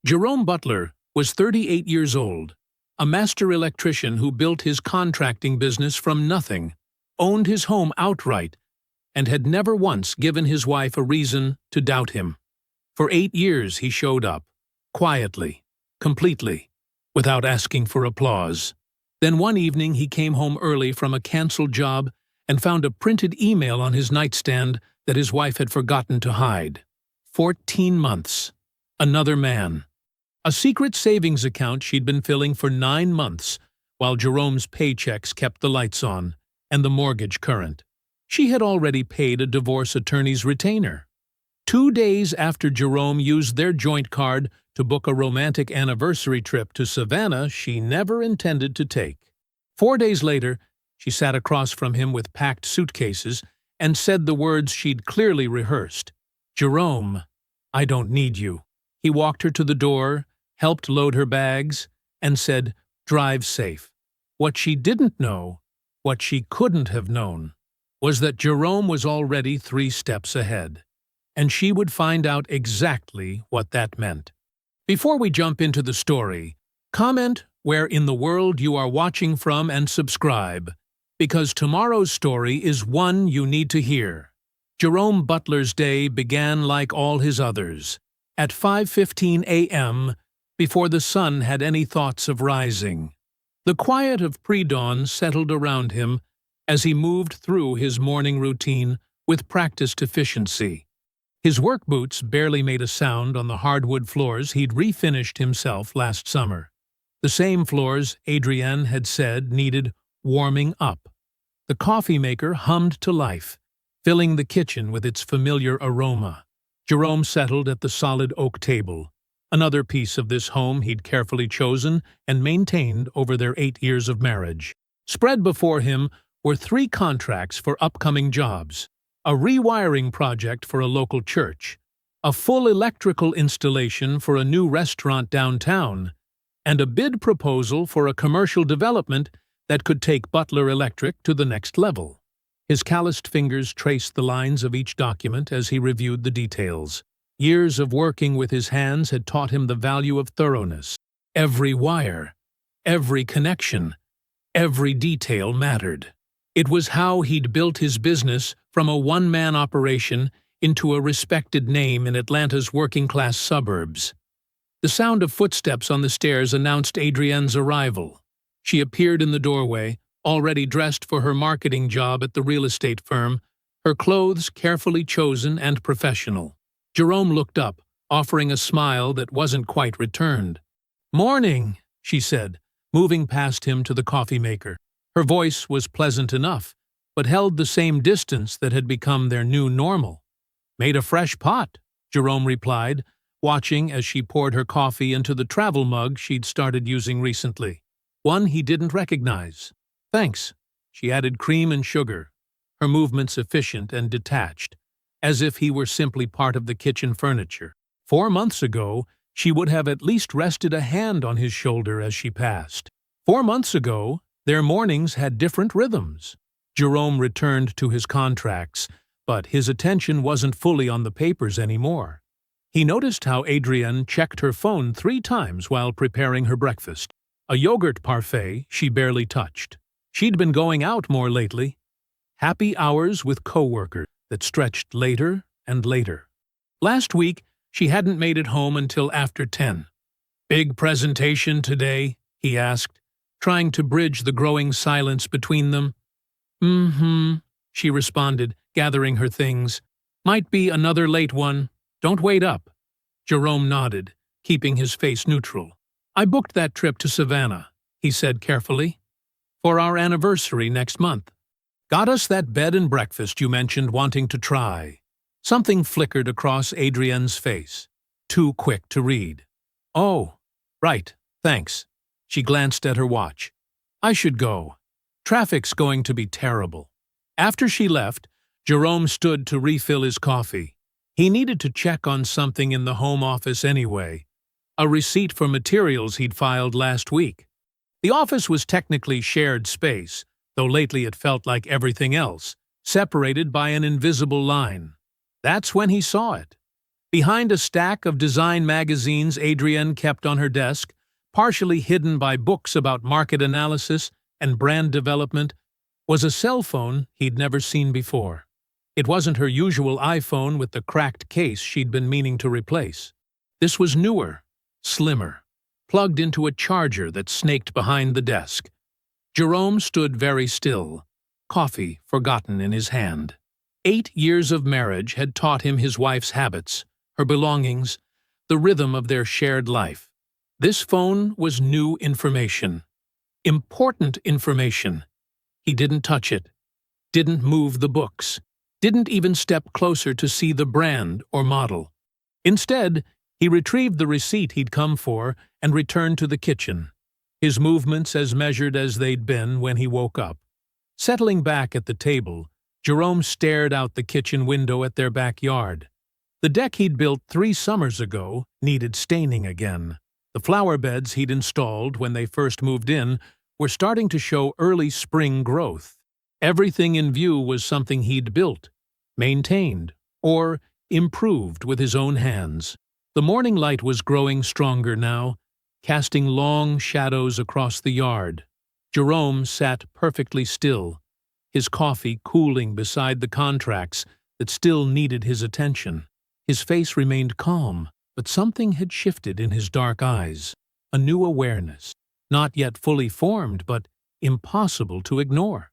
Jerome Butler was 38 years old, a master electrician who built his contracting business from nothing, owned his home outright, and had never once given his wife a reason to doubt him. For 8 years he showed up, quietly, completely, without asking for applause. Then one evening he came home early from a cancelled job and found a printed email on his nightstand that his wife had forgotten to hide. 14 months. Another man. A secret savings account she'd been filling for 9 months, while Jerome's paychecks kept the lights on and the mortgage current. She had already paid a divorce attorney's retainer. 2 days after Jerome used their joint card to book a romantic anniversary trip to Savannah she never intended to take. 4 days later, she sat across from him with packed suitcases and said the words she'd clearly rehearsed. "Jerome, I don't need you." He walked her to the door, helped load her bags, and said, "Drive safe." What she didn't know, what she couldn't have known, was that Jerome was already 3 steps ahead, and she would find out exactly what that meant. Before we jump into the story, comment where in the world you are watching from and subscribe, because tomorrow's story is one you need to hear. Jerome Butler's day began like all his others, at 5:15 a.m., before the sun had any thoughts of rising. The quiet of pre-dawn settled around him as he moved through his morning routine with practiced efficiency. His work boots barely made a sound on the hardwood floors he'd refinished himself last summer. The same floors Adrienne had said needed warming up. The coffee maker hummed to life, filling the kitchen with its familiar aroma. Jerome settled at the solid oak table, another piece of this home he'd carefully chosen and maintained over their 8 years of marriage. Spread before him were 3 contracts for upcoming jobs: a rewiring project for a local church, a full electrical installation for a new restaurant downtown, and a bid proposal for a commercial development that could take Butler Electric to the next level. His calloused fingers traced the lines of each document as he reviewed the details. Years of working with his hands had taught him the value of thoroughness. Every wire, every connection, every detail mattered. It was how he'd built his business from a one-man operation into a respected name in Atlanta's working-class suburbs. The sound of footsteps on the stairs announced Adrienne's arrival. She appeared in the doorway, already dressed for her marketing job at the real estate firm, her clothes carefully chosen and professional. Jerome looked up, offering a smile that wasn't quite returned. "Morning," she said, moving past him to the coffee maker. Her voice was pleasant enough, but held the same distance that had become their new normal. "Made a fresh pot," Jerome replied, watching as she poured her coffee into the travel mug she'd started using recently. One he didn't recognize. "Thanks." She added cream and sugar, her movements efficient and detached, as if he were simply part of the kitchen furniture. 4 months ago, she would have at least rested a hand on his shoulder as she passed. 4 months ago, their mornings had different rhythms. Jerome returned to his contracts, but his attention wasn't fully on the papers anymore. He noticed how Adrienne checked her phone 3 times while preparing her breakfast. A yogurt parfait she barely touched. She'd been going out more lately. Happy hours with coworkers that stretched later and later. Last week, she hadn't made it home until after 10. "Big presentation today?" he asked, trying to bridge the growing silence between them. "Mm-hmm," she responded, gathering her things. "Might be another late one. Don't wait up." Jerome nodded, keeping his face neutral. "I booked that trip to Savannah," he said carefully, "for our anniversary next month. Got us that bed and breakfast you mentioned wanting to try." Something flickered across Adrienne's face, too quick to read. "Oh, right, thanks." She glanced at her watch. "I should go. Traffic's going to be terrible." After she left, Jerome stood to refill his coffee. He needed to check on something in the home office anyway, a receipt for materials he'd filed last week. The office was technically shared space, though lately it felt like everything else, separated by an invisible line. That's when he saw it. Behind a stack of design magazines Adrienne kept on her desk, partially hidden by books about market analysis and brand development, was a cell phone he'd never seen before. It wasn't her usual iPhone with the cracked case she'd been meaning to replace. This was newer, slimmer, plugged into a charger that snaked behind the desk. Jerome stood very still, coffee forgotten in his hand. 8 years of marriage had taught him his wife's habits, her belongings, the rhythm of their shared life. This phone was new information. Important information. He didn't touch it, didn't move the books, didn't even step closer to see the brand or model. Instead, he retrieved the receipt he'd come for and returned to the kitchen, his movements as measured as they'd been when he woke up. Settling back at the table, Jerome stared out the kitchen window at their backyard. The deck he'd built 3 summers ago needed staining again. The flower beds he'd installed when they first moved in were starting to show early spring growth. Everything in view was something he'd built, maintained, or improved with his own hands. The morning light was growing stronger now, casting long shadows across the yard. Jerome sat perfectly still, his coffee cooling beside the contracts that still needed his attention. His face remained calm, but something had shifted in his dark eyes, a new awareness, not yet fully formed but impossible to ignore.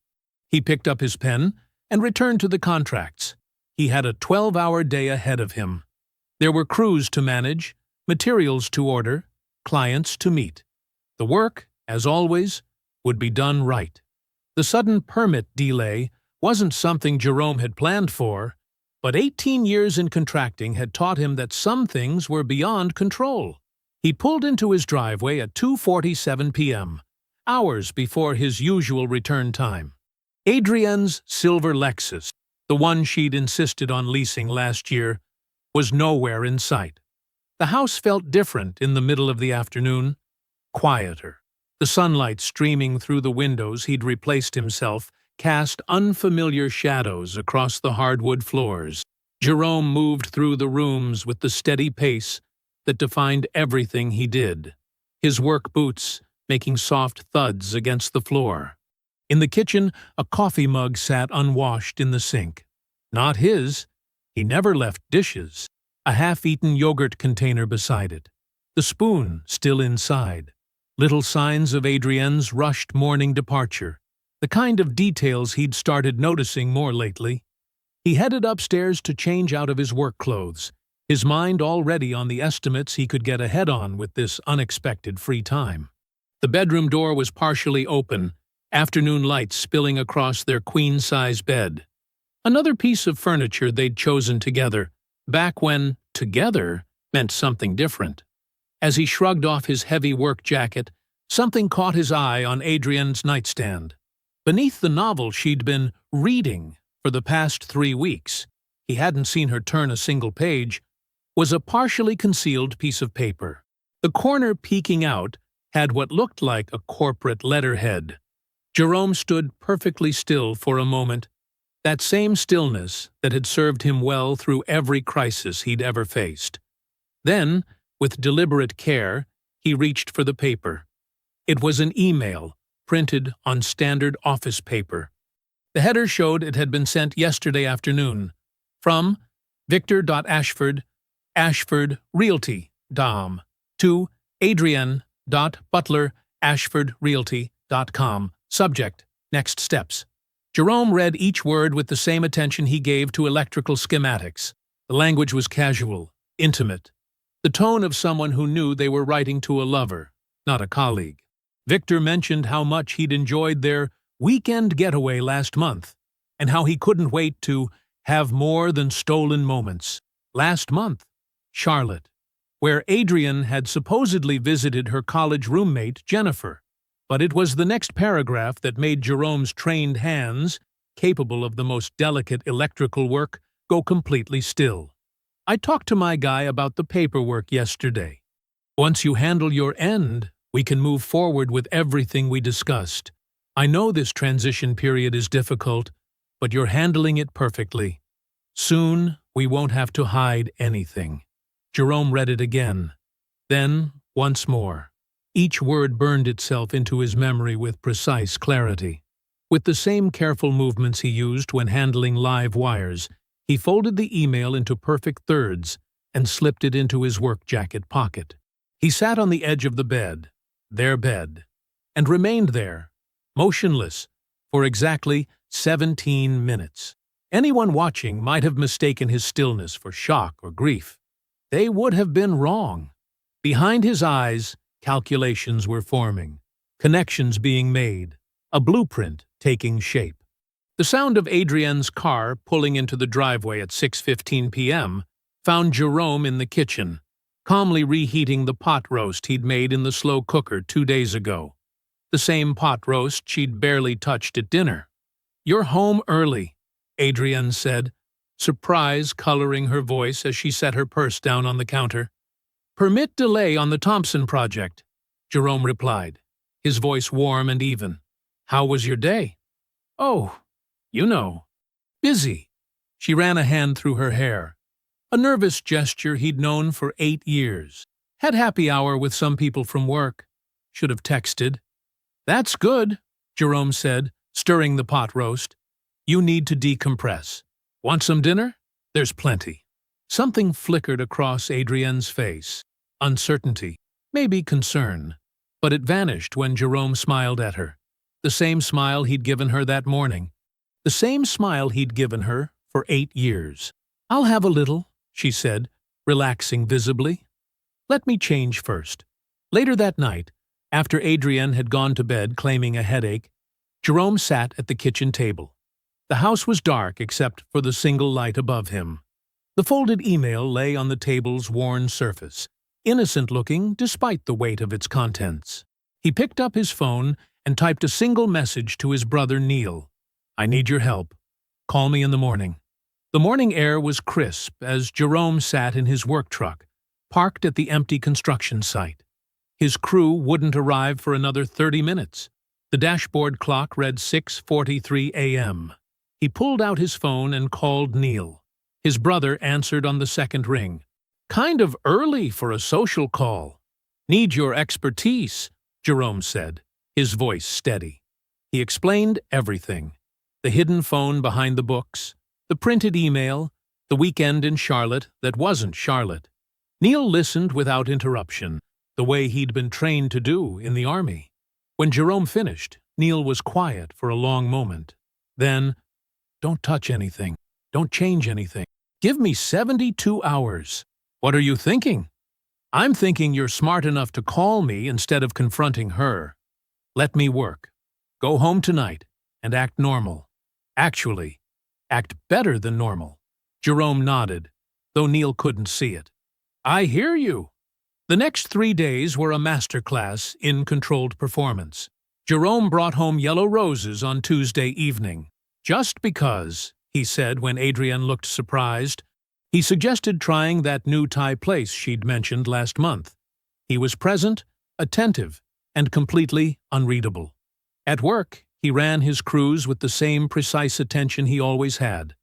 He picked up his pen and returned to the contracts. He had a 12-hour day ahead of him. There were crews to manage, materials to order, clients to meet. The work, as always, would be done right. The sudden permit delay wasn't something Jerome had planned for, but 18 years in contracting had taught him that some things were beyond control. He pulled into his driveway at 2:47 p.m., hours before his usual return time. Adrienne's silver Lexus, the one she'd insisted on leasing last year, was nowhere in sight. The house felt different in the middle of the afternoon, quieter. The sunlight streaming through the windows he'd replaced himself cast unfamiliar shadows across the hardwood floors. Jerome moved through the rooms with the steady pace that defined everything he did, his work boots making soft thuds against the floor. In the kitchen, a coffee mug sat unwashed in the sink. Not his. He never left dishes. A half-eaten yogurt container beside it. The spoon still inside. Little signs of Adrienne's rushed morning departure. The kind of details he'd started noticing more lately. He headed upstairs to change out of his work clothes, his mind already on the estimates he could get ahead on with this unexpected free time. The bedroom door was partially open, afternoon light spilling across their queen-size bed. Another piece of furniture they'd chosen together, back when together meant something different. As he shrugged off his heavy work jacket, something caught his eye on Adrienne's nightstand. Beneath the novel she'd been reading for the past 3 weeks, he hadn't seen her turn a single page, was a partially concealed piece of paper. The corner peeking out had what looked like a corporate letterhead. Jerome stood perfectly still for a moment, that same stillness that had served him well through every crisis he'd ever faced. Then, with deliberate care, he reached for the paper. It was an email, printed on standard office paper. The header showed it had been sent yesterday afternoon, from Victor.Ashford, Ashford Realty, Dom, to Adrienne.Butler, AshfordRealty.com. Subject, next steps. Jerome read each word with the same attention he gave to electrical schematics. The language was casual, intimate, the tone of someone who knew they were writing to a lover, not a colleague. Victor mentioned how much he'd enjoyed their weekend getaway last month, and how he couldn't wait to have more than stolen moments. Last month, Charlotte, where Adrienne had supposedly visited her college roommate, Jennifer. But it was the next paragraph that made Jerome's trained hands, capable of the most delicate electrical work, go completely still. I talked to my guy about the paperwork yesterday. Once you handle your end, we can move forward with everything we discussed. I know this transition period is difficult, but you're handling it perfectly. Soon, we won't have to hide anything. Jerome read it again. Then, once more. Each word burned itself into his memory with precise clarity. With the same careful movements he used when handling live wires, he folded the email into perfect thirds and slipped it into his work jacket pocket. He sat on the edge of the bed, their bed, and remained there, motionless, for exactly 17 minutes. Anyone watching might have mistaken his stillness for shock or grief. They would have been wrong. Behind his eyes, calculations were forming, connections being made, a blueprint taking shape. The sound of Adrienne's car pulling into the driveway at 6:15 p.m. found Jerome in the kitchen, calmly reheating the pot roast he'd made in the slow cooker 2 days ago. The same pot roast she'd barely touched at dinner. "You're home early," Adrienne said, surprise coloring her voice as she set her purse down on the counter. "Permit delay on the Thompson project," Jerome replied, his voice warm and even. "How was your day?" "Oh, you know. Busy." She ran a hand through her hair. A nervous gesture he'd known for 8 years. Had happy hour with some people from work. Should have texted. "That's good," Jerome said, stirring the pot roast. "You need to decompress. Want some dinner? There's plenty." Something flickered across Adrienne's face. Uncertainty, maybe concern. But it vanished when Jerome smiled at her. The same smile he'd given her that morning. The same smile he'd given her for 8 years. "I'll have a little," she said, relaxing visibly. "Let me change first." Later that night, after Adrienne had gone to bed claiming a headache, Jerome sat at the kitchen table. The house was dark except for the single light above him. The folded email lay on the table's worn surface, innocent-looking despite the weight of its contents. He picked up his phone and typed a single message to his brother Neil. "I need your help. Call me in the morning." The morning air was crisp as Jerome sat in his work truck, parked at the empty construction site. His crew wouldn't arrive for another 30 minutes. The dashboard clock read 6:43 a.m. He pulled out his phone and called Neil. His brother answered on the second ring. "Kind of early for a social call." "Need your expertise," Jerome said, his voice steady. He explained everything. The hidden phone behind the books, the printed email, the weekend in Charlotte that wasn't Charlotte. Neil listened without interruption, the way he'd been trained to do in the army. When Jerome finished, Neil was quiet for a long moment. Then, "Don't touch anything. Don't change anything. Give me 72 hours. "What are you thinking?" "I'm thinking you're smart enough to call me instead of confronting her. Let me work. Go home tonight and act normal. Actually, act better than normal." Jerome nodded, though Neil couldn't see it. "I hear you." The next 3 days were a masterclass in controlled performance. Jerome brought home yellow roses on Tuesday evening. "Just because," he said when Adrienne looked surprised. He suggested trying that new Thai place she'd mentioned last month. He was present, attentive, and completely unreadable. At work, he ran his crews with the same precise attention he always had.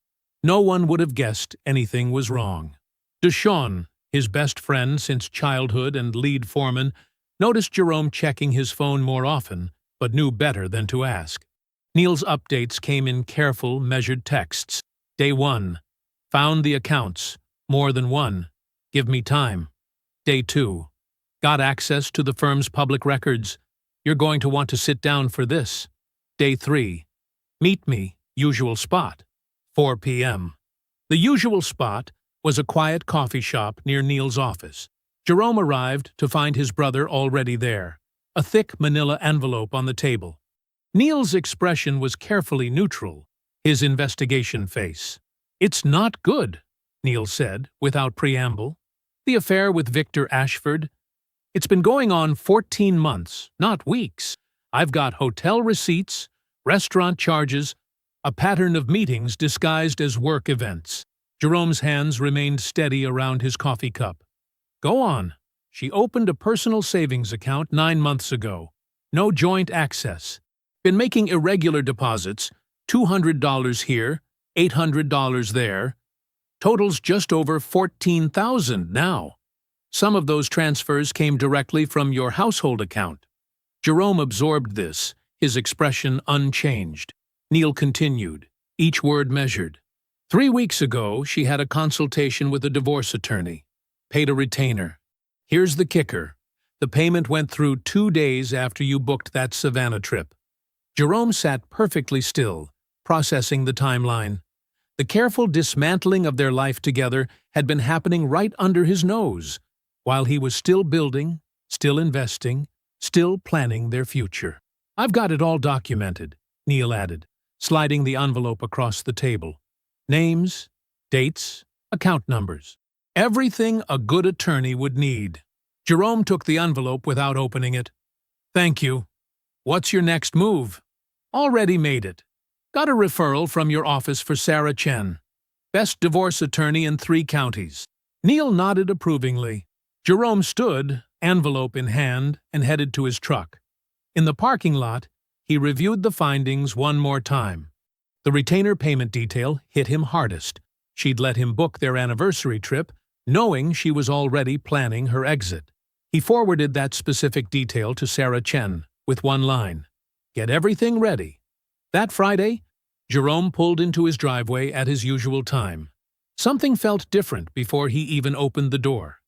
No one would have guessed anything was wrong. Deshawn, his best friend since childhood and lead foreman, noticed Jerome checking his phone more often, but knew better than to ask. Neil's updates came in careful, measured texts. Day 1. Found the accounts. More than one. Give me time. Day 2. Got access to the firm's public records. You're going to want to sit down for this. Day 3. Meet me. Usual spot. 4 p.m. The usual spot was a quiet coffee shop near Neil's office. Jerome arrived to find his brother already there, a thick manila envelope on the table. Neil's expression was carefully neutral, his investigation face. "It's not good," Neil said, without preamble. "The affair with Victor Ashford. It's been going on 14 months, not weeks. I've got hotel receipts, restaurant charges, a pattern of meetings disguised as work events." Jerome's hands remained steady around his coffee cup. "Go on." "She opened a personal savings account 9 months ago. No joint access. Been making irregular deposits, $200 here, $800 there. Totals just over $14,000 now. Some of those transfers came directly from your household account. Jerome absorbed this, his expression unchanged. Neil continued, each word measured. 3 weeks ago, she had a consultation with a divorce attorney. Paid a retainer. Here's the kicker. The payment went through 2 days after you booked that Savannah trip. Jerome sat perfectly still, processing the timeline. The careful dismantling of their life together had been happening right under his nose, while he was still building, still investing, still planning their future. I've got it all documented, Neil added, sliding the envelope across the table. Names, dates, account numbers. Everything a good attorney would need. Jerome took the envelope without opening it. Thank you. What's your next move? Already made it. Got a referral from your office for Sarah Chen, best divorce attorney in 3 counties. Neil nodded approvingly. Jerome stood, envelope in hand, and headed to his truck. In the parking lot, he reviewed the findings one more time. The retainer payment detail hit him hardest. She'd let him book their anniversary trip, knowing she was already planning her exit. He forwarded that specific detail to Sarah Chen, with one line. Get everything ready. That Friday, Jerome pulled into his driveway at his usual time. Something felt different before he even opened the door.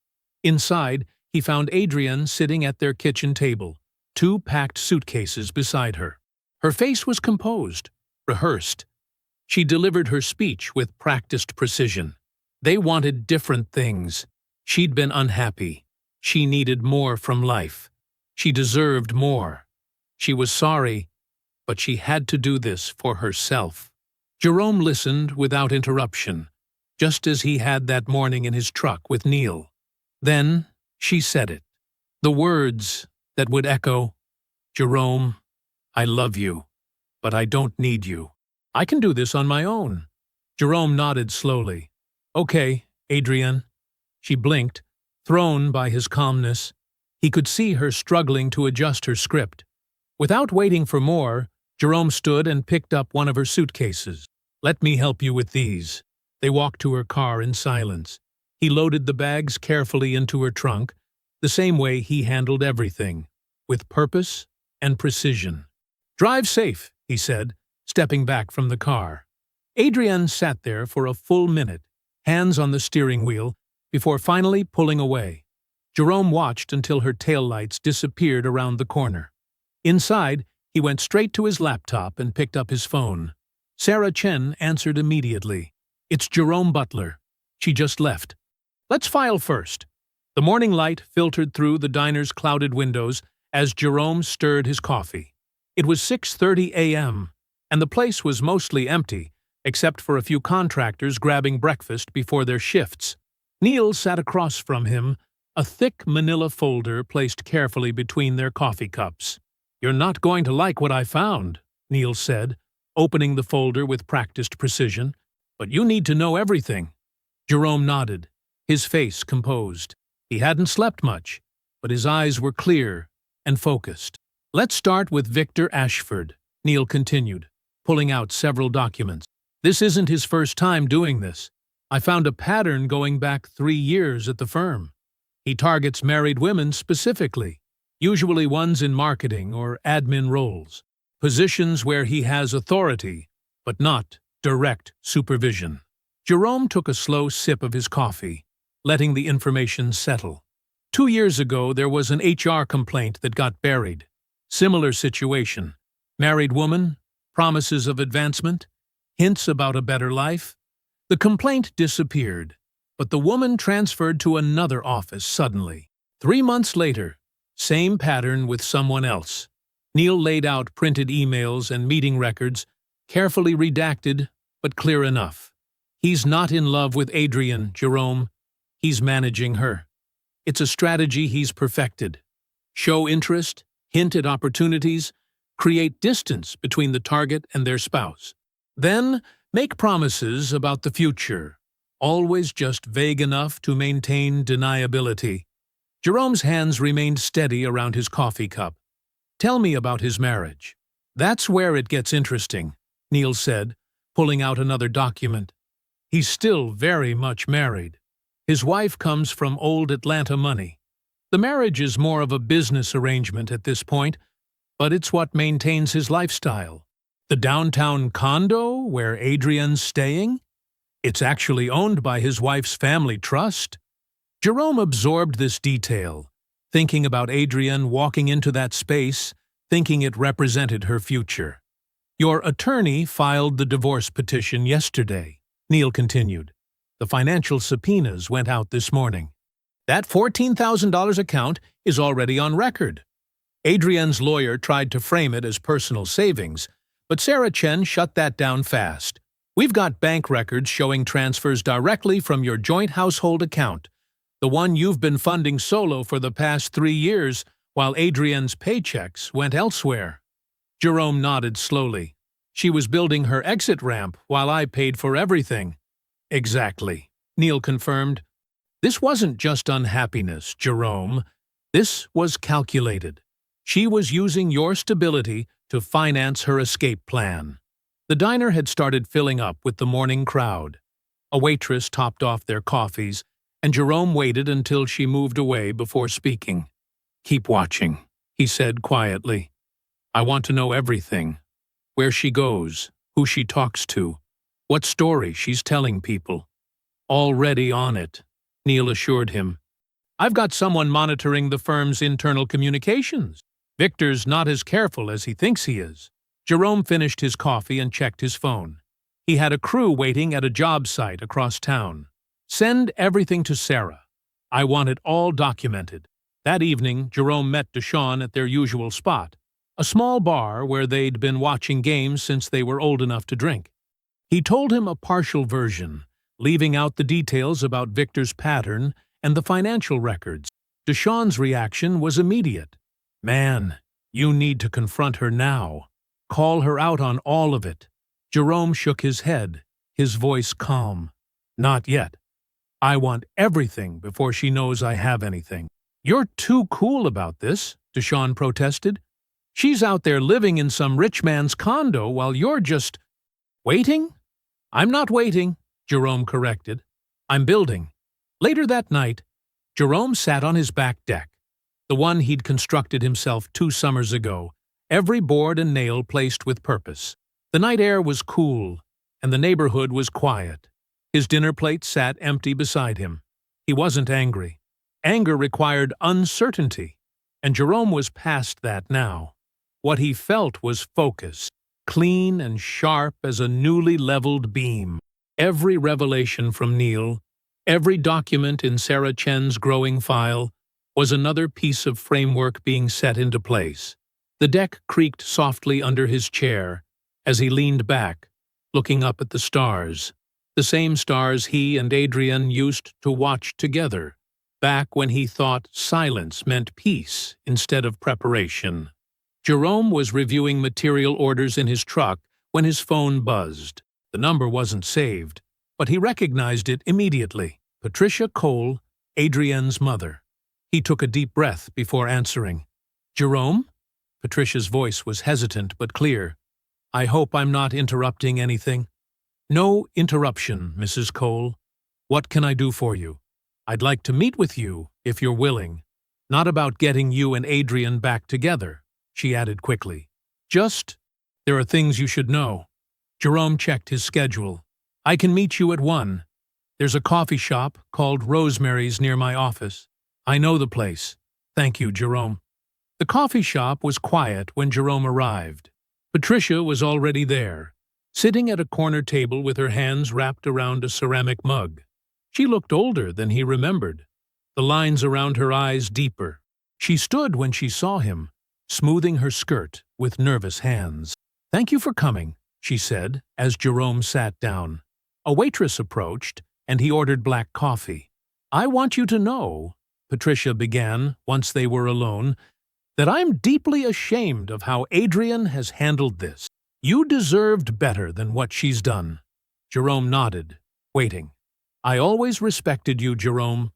Inside, he found Adrienne sitting at their kitchen table, 2 packed suitcases beside her. Her face was composed, rehearsed. She delivered her speech with practiced precision. They wanted different things. She'd been unhappy. She needed more from life. She deserved more. She was sorry, but she had to do this for herself. Jerome listened without interruption, just as he had that morning in his truck with Neil. Then she said it. The words that would echo, Jerome, I love you, but I don't need you. I can do this on my own. Jerome nodded slowly. Okay, Adrienne. She blinked, thrown by his calmness. He could see her struggling to adjust her script. Without waiting for more, Jerome stood and picked up one of her suitcases. Let me help you with these. They walked to her car in silence. He loaded the bags carefully into her trunk, the same way he handled everything, with purpose and precision. Drive safe, he said, stepping back from the car. Adrienne sat there for a full minute, hands on the steering wheel, before finally pulling away. Jerome watched until her taillights disappeared around the corner. Inside, he went straight to his laptop and picked up his phone. Sarah Chen answered immediately. It's Jerome Butler. She just left. Let's file first. The morning light filtered through the diner's clouded windows as Jerome stirred his coffee. It was 6:30 a.m., and the place was mostly empty, except for a few contractors grabbing breakfast before their shifts. Neil sat across from him, a thick manila folder placed carefully between their coffee cups. You're not going to like what I found, Neil said, opening the folder with practiced precision. But you need to know everything. Jerome nodded, his face composed. He hadn't slept much, but his eyes were clear and focused. Let's start with Victor Ashford, Neil continued, pulling out several documents. This isn't his first time doing this. I found a pattern going back 3 years at the firm. He targets married women specifically, usually ones in marketing or admin roles, positions where he has authority, but not direct supervision. Jerome took a slow sip of his coffee, letting the information settle. 2 years ago, there was an HR complaint that got buried. Similar situation. Married woman, promises of advancement, hints about a better life. The complaint disappeared, but the woman transferred to another office suddenly. 3 months later, same pattern with someone else. Neil laid out printed emails and meeting records, carefully redacted, but clear enough. He's not in love with Adrienne, Jerome. He's managing her. It's a strategy he's perfected. Show interest, hint at opportunities, create distance between the target and their spouse. Then, make promises about the future, always just vague enough to maintain deniability. Jerome's hands remained steady around his coffee cup. Tell me about his marriage. That's where it gets interesting, Neil said, pulling out another document. He's still very much married. His wife comes from old Atlanta money. The marriage is more of a business arrangement at this point, but it's what maintains his lifestyle. The downtown condo where Adrian's staying? It's actually owned by his wife's family trust. Jerome absorbed this detail, thinking about Adrian walking into that space, thinking it represented her future. Your attorney filed the divorce petition yesterday, Neil continued. The financial subpoenas went out this morning. That $14,000 account is already on record. Adrian's lawyer tried to frame it as personal savings, but Sarah Chen shut that down fast. We've got bank records showing transfers directly from your joint household account, the one you've been funding solo for the past 3 years, while Adrian's paychecks went elsewhere. Jerome nodded slowly. She was building her exit ramp while I paid for everything. Exactly, Neil confirmed. This wasn't just unhappiness, Jerome. This was calculated. She was using your stability to finance her escape plan. The diner had started filling up with the morning crowd. A waitress topped off their coffees, and Jerome waited until she moved away before speaking. Keep watching, he said quietly. I want to know everything. Where she goes, who she talks to, what story she's telling people. Already on it, Neil assured him. I've got someone monitoring the firm's internal communications. Victor's not as careful as he thinks he is. Jerome finished his coffee and checked his phone. He had a crew waiting at a job site across town. Send everything to Sarah. I want it all documented. That evening, Jerome met Deshawn at their usual spot, a small bar where they'd been watching games since they were old enough to drink. He told him a partial version, leaving out the details about Victor's pattern and the financial records. Deshawn's reaction was immediate. Man, you need to confront her now. Call her out on all of it. Jerome shook his head, his voice calm. Not yet. I want everything before she knows I have anything. You're too cool about this, Deshawn protested. She's out there living in some rich man's condo while you're just… Waiting? I'm not waiting, Jerome corrected. I'm building. Later that night, Jerome sat on his back deck, the one he'd constructed himself 2 summers ago, every board and nail placed with purpose. The night air was cool, and the neighborhood was quiet. His dinner plate sat empty beside him. He wasn't angry. Anger required uncertainty, and Jerome was past that now. What he felt was focus, clean and sharp as a newly leveled beam. Every revelation from Neil, every document in Sarah Chen's growing file, was another piece of framework being set into place. The deck creaked softly under his chair as he leaned back, looking up at the stars, the same stars he and Adrian used to watch together, back when he thought silence meant peace instead of preparation. Jerome was reviewing material orders in his truck when his phone buzzed. The number wasn't saved, but he recognized it immediately. Patricia Cole, Adrian's mother. He took a deep breath before answering. Jerome? Patricia's voice was hesitant but clear. I hope I'm not interrupting anything. No interruption, Mrs. Cole. What can I do for you? I'd like to meet with you, if you're willing. Not about getting you and Adrian back together, she added quickly. Just, there are things you should know. Jerome checked his schedule. I can meet you at 1. There's a coffee shop called Rosemary's near my office. I know the place. Thank you, Jerome. The coffee shop was quiet when Jerome arrived. Patricia was already there, sitting at a corner table with her hands wrapped around a ceramic mug. She looked older than he remembered, the lines around her eyes deeper. She stood when she saw him, smoothing her skirt with nervous hands. Thank you for coming, she said, as Jerome sat down. A waitress approached, and he ordered black coffee. I want you to know, Patricia began, once they were alone, that I'm deeply ashamed of how Adrian has handled this. You deserved better than what she's done. Jerome nodded, waiting. I always respected you, Jerome.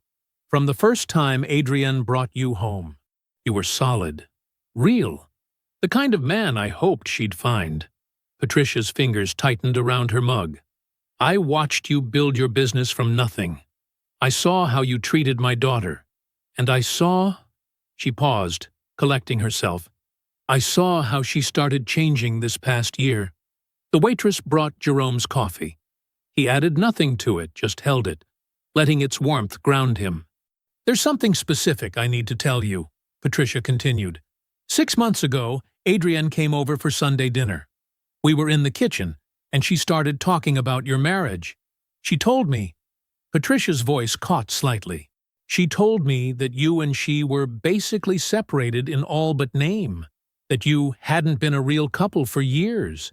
From the first time Adrian brought you home. You were solid, real, the kind of man I hoped she'd find. Patricia's fingers tightened around her mug. I watched you build your business from nothing. I saw how you treated my daughter. And I saw—" She paused, collecting herself. "I saw how she started changing this past year." The waitress brought Jerome's coffee. He added nothing to it, just held it, letting its warmth ground him. "There's something specific I need to tell you," Patricia continued. 6 months ago, Adrienne came over for Sunday dinner. We were in the kitchen, and she started talking about your marriage. She told me—" Patricia's voice caught slightly. "She told me that you and she were basically separated in all but name, that you hadn't been a real couple for years,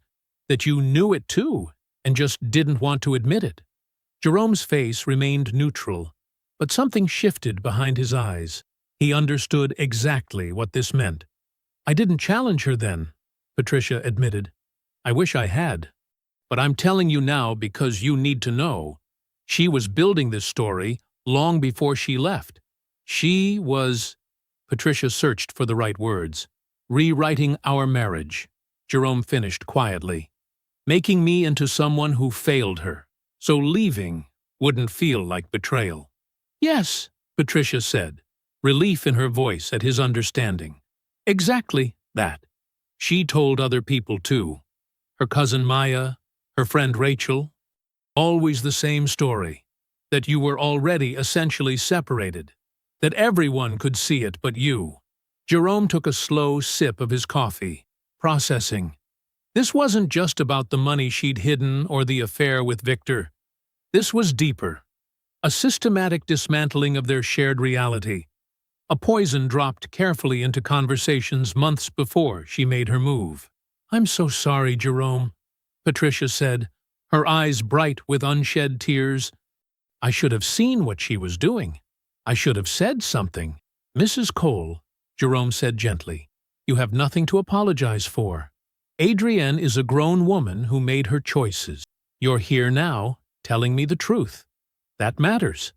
that you knew it too, and just didn't want to admit it." Jerome's face remained neutral, but something shifted behind his eyes. He understood exactly what this meant. "I didn't challenge her then," Patricia admitted. "I wish I had. But I'm telling you now because you need to know. She was building this story long before she left. She was—" Patricia searched for the right words. "Rewriting our marriage," Jerome finished quietly. "Making me into someone who failed her, so leaving wouldn't feel like betrayal." "Yes," Patricia said, relief in her voice at his understanding. "Exactly that. She told other people too. Her cousin Maya, her friend Rachel. Always the same story. That you were already essentially separated. That everyone could see it but you." Jerome took a slow sip of his coffee, processing. This wasn't just about the money she'd hidden or the affair with Victor. This was deeper. A systematic dismantling of their shared reality. A poison dropped carefully into conversations months before she made her move. "I'm so sorry, Jerome," Patricia said, her eyes bright with unshed tears. "I should have seen what she was doing. I should have said something." "Mrs. Cole," Jerome said gently, "you have nothing to apologize for. Adrienne is a grown woman who made her choices. You're here now, telling me the truth. That matters."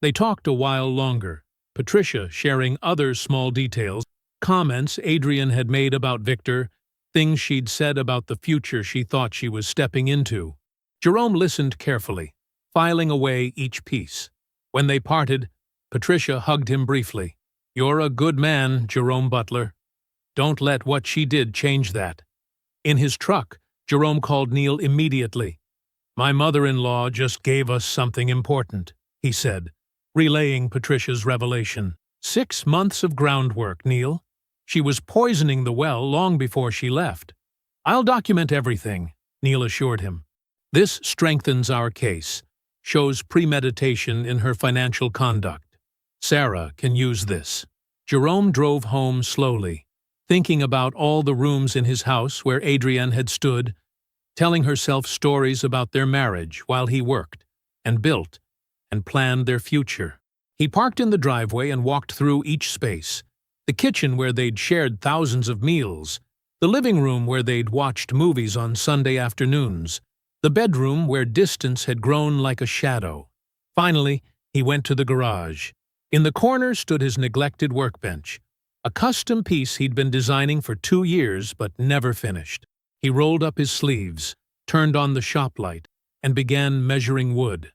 They talked a while longer, Patricia sharing other small details, comments Adrienne had made about Victor, things she'd said about the future she thought she was stepping into. Jerome listened carefully, filing away each piece. When they parted, Patricia hugged him briefly. "You're a good man, Jerome Butler. Don't let what she did change that." In his truck, Jerome called Neil immediately. "My mother-in-law just gave us something important," he said, relaying Patricia's revelation. 6 months of groundwork, Neil. She was poisoning the well long before she left. "I'll document everything," Neil assured him. "This strengthens our case, shows premeditation in her financial conduct. Sarah can use this." Jerome drove home slowly, thinking about all the rooms in his house where Adrienne had stood, telling herself stories about their marriage while he worked, and built, and planned their future. He parked in the driveway and walked through each space. The kitchen where they'd shared thousands of meals, the living room where they'd watched movies on Sunday afternoons, the bedroom where distance had grown like a shadow. Finally, he went to the garage. In the corner stood his neglected workbench, a custom piece he'd been designing for 2 years but never finished. He rolled up his sleeves, turned on the shop light, and began measuring wood.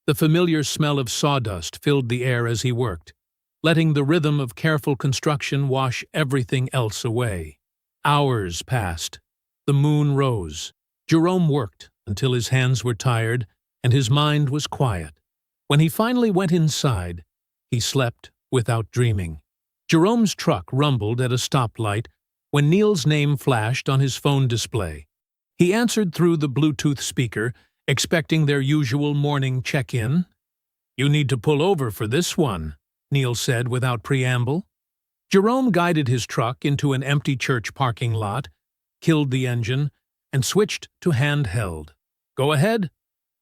The familiar smell of sawdust filled the air as he worked, letting the rhythm of careful construction wash everything else away. Hours passed. The moon rose. Jerome worked until his hands were tired and his mind was quiet. When he finally went inside, he slept without dreaming. Jerome's truck rumbled at a stoplight when Neil's name flashed on his phone display. He answered through the Bluetooth speaker, expecting their usual morning check-in. "You need to pull over for this one," Neil said without preamble. Jerome guided his truck into an empty church parking lot, killed the engine, and switched to handheld. "Go ahead."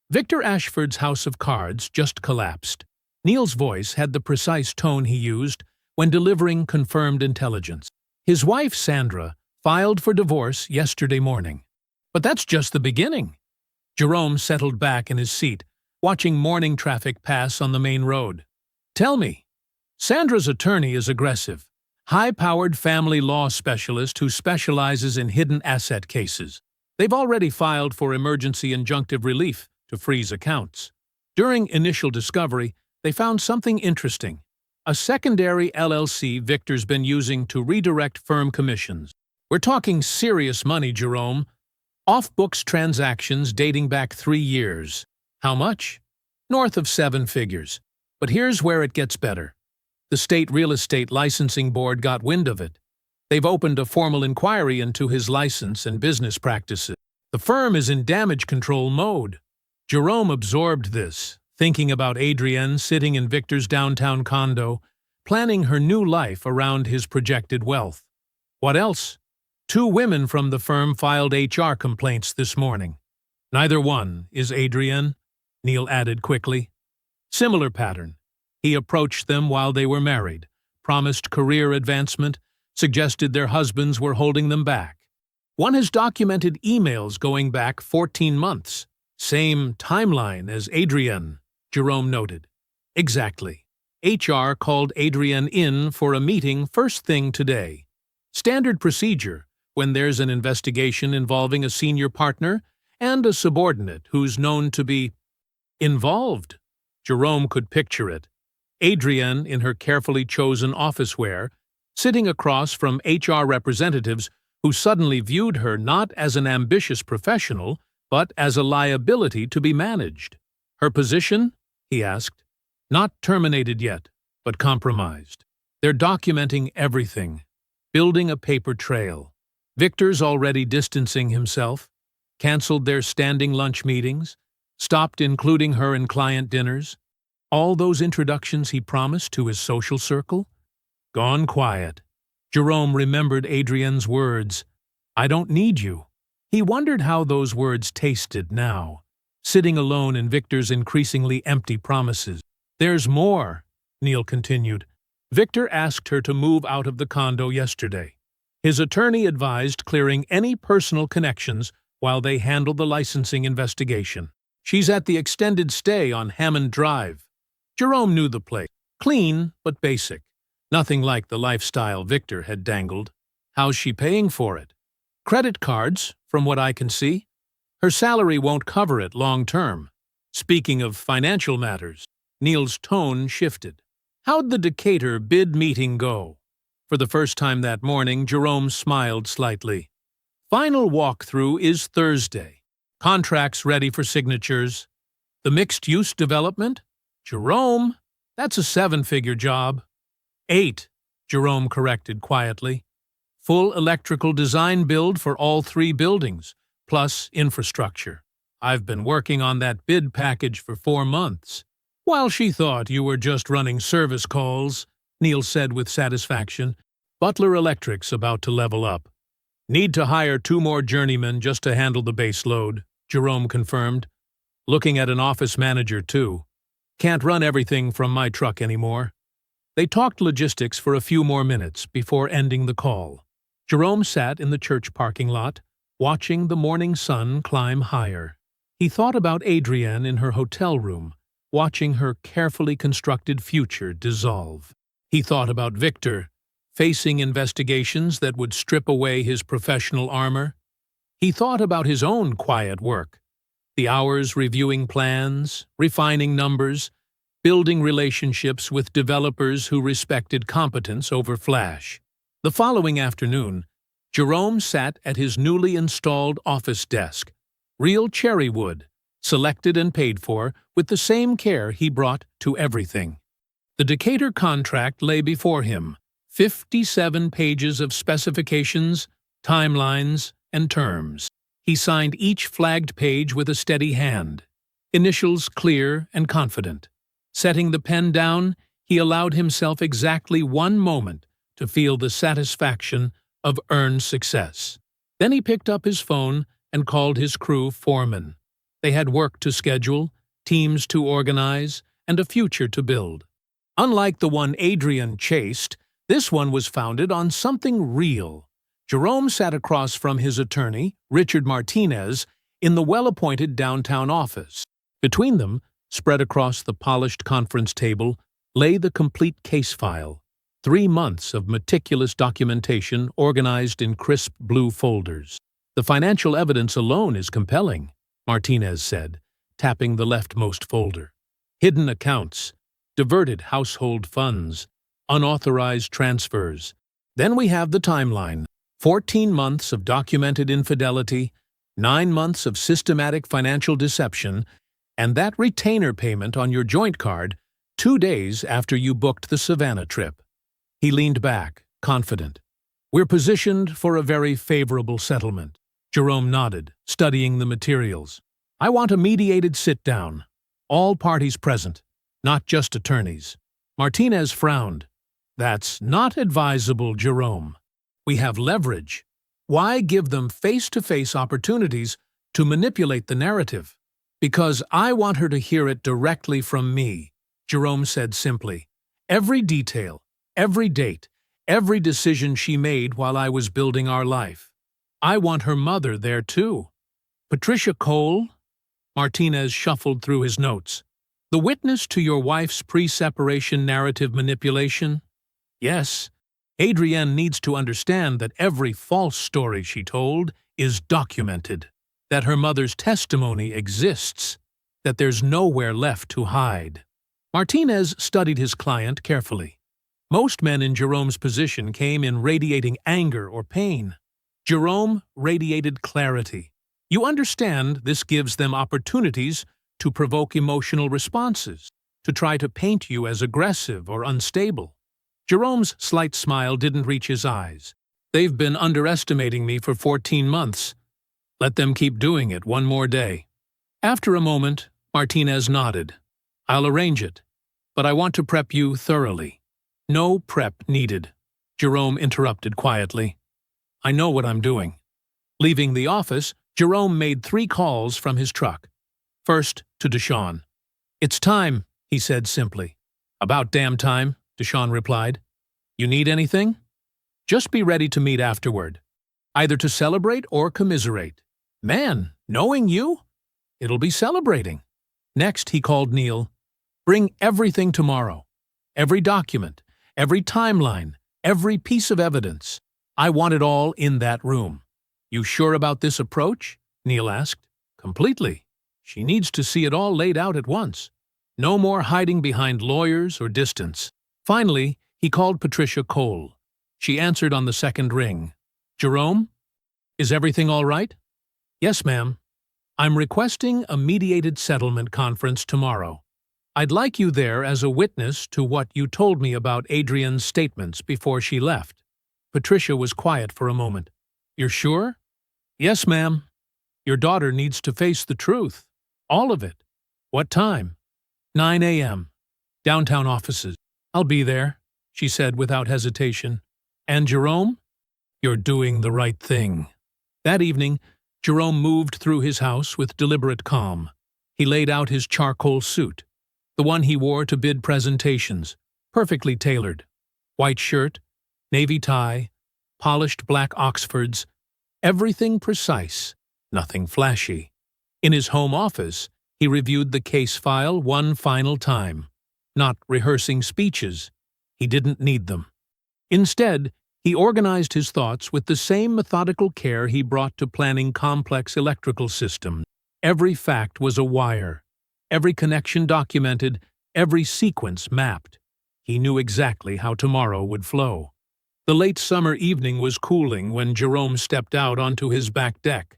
Victor Ashford's house of cards just collapsed. Neil's voice had the precise tone he used when delivering confirmed intelligence. His wife, Sandra, filed for divorce yesterday morning. "But that's just the beginning." Jerome settled back in his seat, watching morning traffic pass on the main road. "Tell me." Sandra's attorney is aggressive, high-powered family law specialist who specializes in hidden asset cases. They've already filed for emergency injunctive relief to freeze accounts. During initial discovery, they found something interesting. A secondary LLC Victor's been using to redirect firm commissions. We're talking serious money, Jerome. Off-books transactions dating back 3 years. How much? North of 7 figures. But here's where it gets better. The State Real Estate Licensing Board got wind of it. They've opened a formal inquiry into his license and business practices. The firm is in damage control mode. Jerome absorbed this, thinking about Adrienne sitting in Victor's downtown condo, planning her new life around his projected wealth. What else? 2 women from the firm filed HR complaints this morning. Neither one is Adrienne, Neil added quickly. Similar pattern. He approached them while they were married, promised career advancement, suggested their husbands were holding them back. One has documented emails going back 14 months. Same timeline as Adrienne, Jerome noted. Exactly. HR called Adrienne in for a meeting first thing today. Standard procedure when there's an investigation involving a senior partner and a subordinate who's known to be involved. Jerome could picture it. Adrienne, in her carefully chosen office wear, sitting across from HR representatives who suddenly viewed her not as an ambitious professional, but as a liability to be managed. Her position? He asked. Not terminated yet, but compromised. They're documenting everything, building a paper trail. Victor's already distancing himself, canceled their standing lunch meetings, stopped including her in client dinners. All those introductions he promised to his social circle? Gone quiet. Jerome remembered Adrienne's words, "I don't need you." He wondered how those words tasted now, sitting alone in Victor's increasingly empty promises. "There's more," Neil continued. Victor asked her to move out of the condo yesterday. His attorney advised clearing any personal connections while they handle the licensing investigation. She's at the extended stay on Hammond Drive. Jerome knew the place. Clean, but basic. Nothing like the lifestyle Victor had dangled. How's she paying for it? Credit cards, from what I can see. Her salary won't cover it long term. Speaking of financial matters, Neil's tone shifted. How'd the Decatur bid meeting go? For the first time that morning, Jerome smiled slightly. Final walkthrough is Thursday. Contracts ready for signatures. The mixed-use development? Jerome, that's a 7-figure job. 8, Jerome corrected quietly. Full electrical design build for all 3 buildings, plus infrastructure. I've been working on that bid package for 4 months. While she thought you were just running service calls, Neil said with satisfaction, Butler Electric's about to level up. Need to hire 2 more journeymen just to handle the base load, Jerome confirmed. Looking at an office manager, too. Can't run everything from my truck anymore. They talked logistics for a few more minutes before ending the call. Jerome sat in the church parking lot, watching the morning sun climb higher. He thought about Adrienne in her hotel room, watching her carefully constructed future dissolve. He thought about Victor, facing investigations that would strip away his professional armor. He thought about his own quiet work, the hours reviewing plans, refining numbers, building relationships with developers who respected competence over flash. The following afternoon, Jerome sat at his newly installed office desk, real cherry wood, selected and paid for with the same care he brought to everything. The Decatur contract lay before him, 57 pages of specifications, timelines, and terms. He signed each flagged page with a steady hand, initials clear and confident. Setting the pen down, he allowed himself exactly 1 moment to feel the satisfaction of earned success. Then he picked up his phone and called his crew foreman. They had work to schedule, teams to organize, and a future to build. Unlike the one Adrienne chased, this one was founded on something real. Jerome sat across from his attorney, Richard Martinez, in the well-appointed downtown office. Between them, spread across the polished conference table, lay the complete case file, 3 months of meticulous documentation organized in crisp blue folders. The financial evidence alone is compelling, Martinez said, tapping the leftmost folder. Hidden accounts, diverted household funds, unauthorized transfers. Then we have the timeline. 14 months of documented infidelity, 9 months of systematic financial deception, and that retainer payment on your joint card 2 days after you booked the Savannah trip. He leaned back, confident. We're positioned for a very favorable settlement. Jerome nodded, studying the materials. I want a mediated sit-down. All parties present, not just attorneys. Martinez frowned. That's not advisable, Jerome. We have leverage. Why give them face-to-face opportunities to manipulate the narrative? Because I want her to hear it directly from me, Jerome said simply. Every detail, every date, every decision she made while I was building our life. I want her mother there too. Patricia Cole? Martinez shuffled through his notes. The witness to your wife's pre-separation narrative manipulation? Yes. Adrienne needs to understand that every false story she told is documented, that her mother's testimony exists, that there's nowhere left to hide. Martinez studied his client carefully. Most men in Jerome's position came in radiating anger or pain. Jerome radiated clarity. You understand this gives them opportunities to provoke emotional responses, to try to paint you as aggressive or unstable. Jerome's slight smile didn't reach his eyes. They've been underestimating me for 14 months. Let them keep doing it one more day. After a moment, Martinez nodded. I'll arrange it, but I want to prep you thoroughly. No prep needed, Jerome interrupted quietly. I know what I'm doing. Leaving the office, Jerome made 3 calls from his truck. First, to Deshawn. It's time, he said simply. About damn time, Deshawn replied. You need anything? Just be ready to meet afterward, either to celebrate or commiserate. Man, knowing you? It'll be celebrating. Next, he called Neil. Bring everything tomorrow. Every document, every timeline, every piece of evidence. I want it all in that room. You sure about this approach? Neil asked. Completely. She needs to see it all laid out at once. No more hiding behind lawyers or distance. Finally, he called Patricia Cole. She answered on the second ring. Jerome? Is everything all right? Yes, ma'am. I'm requesting a mediated settlement conference tomorrow. I'd like you there as a witness to what you told me about Adrienne's statements before she left. Patricia was quiet for a moment. You're sure? Yes, ma'am. Your daughter needs to face the truth. All of it. What time? 9 a.m. Downtown offices. I'll be there, she said without hesitation. And Jerome? You're doing the right thing. That evening, Jerome moved through his house with deliberate calm. He laid out his charcoal suit, the one he wore to bid presentations, perfectly tailored. White shirt, navy tie, polished black Oxfords, everything precise, nothing flashy. In his home office, he reviewed the case file one final time, not rehearsing speeches. He didn't need them. Instead, he organized his thoughts with the same methodical care he brought to planning complex electrical systems. Every fact was a wire, every connection documented, every sequence mapped. He knew exactly how tomorrow would flow. The late summer evening was cooling when Jerome stepped out onto his back deck.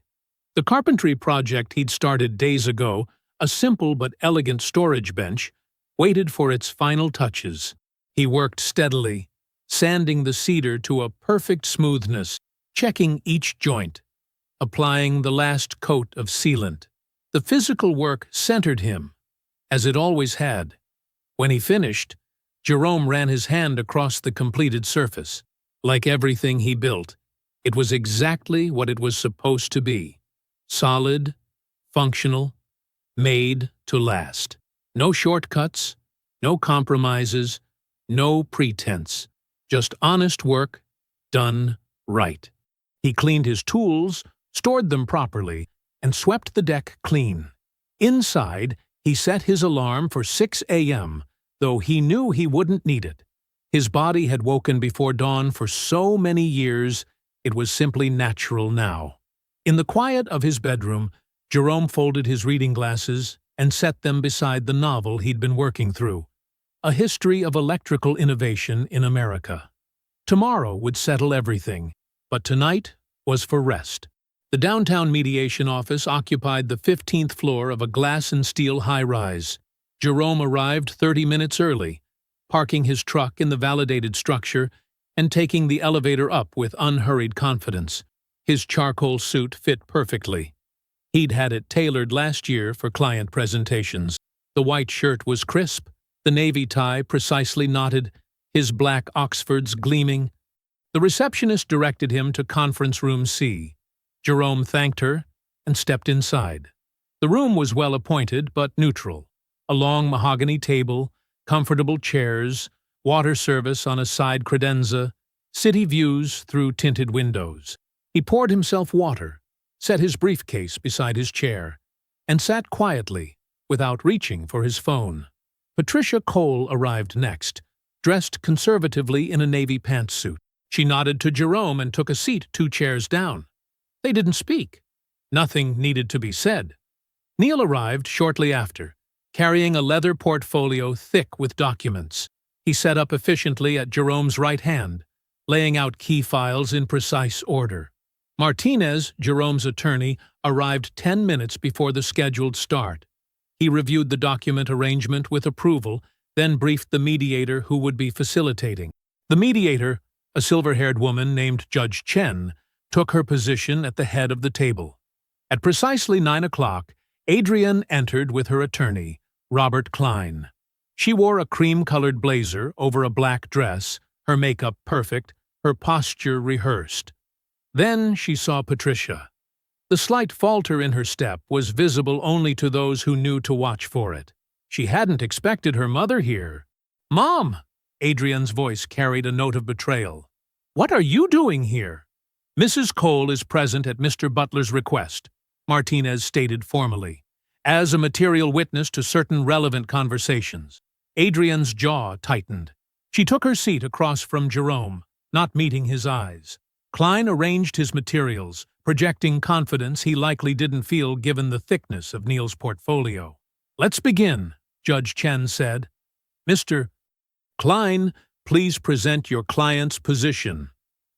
The carpentry project he'd started days ago, a simple but elegant storage bench, waited for its final touches. He worked steadily, sanding the cedar to a perfect smoothness, checking each joint, applying the last coat of sealant. The physical work centered him, as it always had. When he finished, Jerome ran his hand across the completed surface. Like everything he built, it was exactly what it was supposed to be. Solid, functional, made to last. No shortcuts, no compromises, no pretense. Just honest work, done right. He cleaned his tools, stored them properly, and swept the deck clean. Inside, he set his alarm for 6 a.m., though he knew he wouldn't need it. His body had woken before dawn for so many years, it was simply natural now. In the quiet of his bedroom, Jerome folded his reading glasses and set them beside the novel he'd been working through, A History of Electrical Innovation in America. Tomorrow would settle everything, but tonight was for rest. The downtown mediation office occupied the 15th floor of a glass and steel high-rise. Jerome arrived 30 minutes early, parking his truck in the validated structure and taking the elevator up with unhurried confidence. His charcoal suit fit perfectly. He'd had it tailored last year for client presentations. The white shirt was crisp, the navy tie precisely knotted, his black Oxfords gleaming. The receptionist directed him to Conference Room C. Jerome thanked her and stepped inside. The room was well appointed but neutral. A long mahogany table, comfortable chairs, water service on a side credenza, city views through tinted windows. He poured himself water, set his briefcase beside his chair, and sat quietly, without reaching for his phone. Patricia Cole arrived next, dressed conservatively in a navy pantsuit. She nodded to Jerome and took a seat 2 chairs down. They didn't speak. Nothing needed to be said. Neil arrived shortly after, carrying a leather portfolio thick with documents. He set up efficiently at Jerome's right hand, laying out key files in precise order. Martinez, Jerome's attorney, arrived 10 minutes before the scheduled start. He reviewed the document arrangement with approval, then briefed the mediator who would be facilitating. The mediator, a silver-haired woman named Judge Chen, took her position at the head of the table. At precisely 9 o'clock, Adrienne entered with her attorney, Robert Klein. She wore a cream-colored blazer over a black dress, her makeup perfect, her posture rehearsed. Then she saw Patricia. The slight falter in her step was visible only to those who knew to watch for it. She hadn't expected her mother here. "Mom!" Adrienne's voice carried a note of betrayal. "What are you doing here?" "Mrs. Cole is present at Mr. Butler's request," Martinez stated formally, "as a material witness to certain relevant conversations." Adrienne's jaw tightened. She took her seat across from Jerome, not meeting his eyes. Klein arranged his materials, projecting confidence he likely didn't feel given the thickness of Neil's portfolio. "Let's begin," Judge Chen said. "Mr. Klein, please present your client's position."